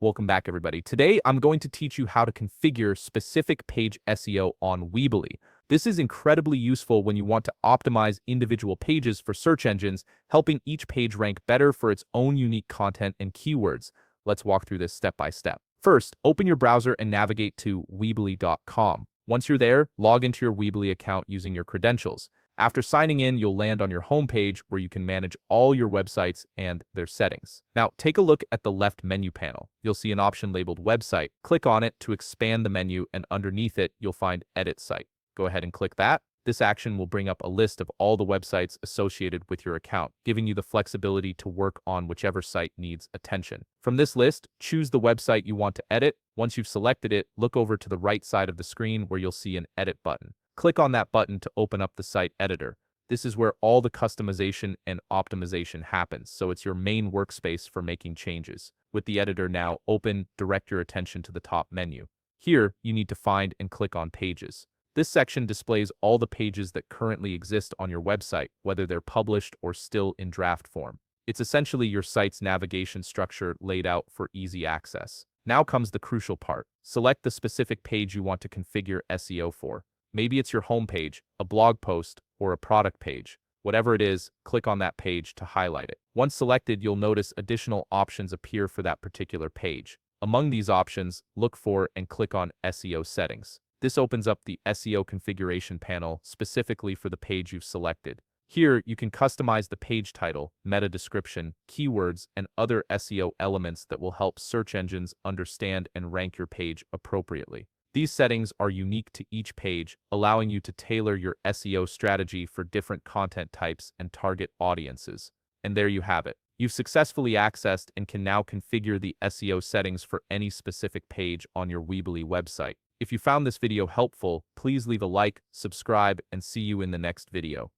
Welcome back, everybody. Today, I'm going to teach you how to configure specific page SEO on Weebly. This is incredibly useful when you want to optimize individual pages for search engines, helping each page rank better for its own unique content and keywords. Let's walk through this step by step. First, open your browser and navigate to Weebly.com. Once you're there, log into your Weebly account using your credentials. After signing in, you'll land on your homepage where you can manage all your websites and their settings. Now, take a look at the left menu panel. You'll see an option labeled Website. Click on it to expand the menu, and underneath it, you'll find Edit Site. Go ahead and click that. This action will bring up a list of all the websites associated with your account, giving you the flexibility to work on whichever site needs attention. From this list, choose the website you want to edit. Once you've selected it, look over to the right side of the screen where you'll see an Edit button. Click on that button to open up the site editor. This is where all the customization and optimization happens, so it's your main workspace for making changes. With the editor now open, direct your attention to the top menu. Here, you need to find and click on Pages. This section displays all the pages that currently exist on your website, whether they're published or still in draft form. It's essentially your site's navigation structure laid out for easy access. Now comes the crucial part. Select the specific page you want to configure SEO for. Maybe it's your homepage, a blog post, or a product page. Whatever it is, click on that page to highlight it. Once selected, you'll notice additional options appear for that particular page. Among these options, look for and click on SEO settings. This opens up the SEO configuration panel specifically for the page you've selected. Here, you can customize the page title, meta description, keywords, and other SEO elements that will help search engines understand and rank your page appropriately. These settings are unique to each page, allowing you to tailor your SEO strategy for different content types and target audiences. And there you have it. You've successfully accessed and can now configure the SEO settings for any specific page on your Weebly website. If you found this video helpful, please leave a like, subscribe, and see you in the next video.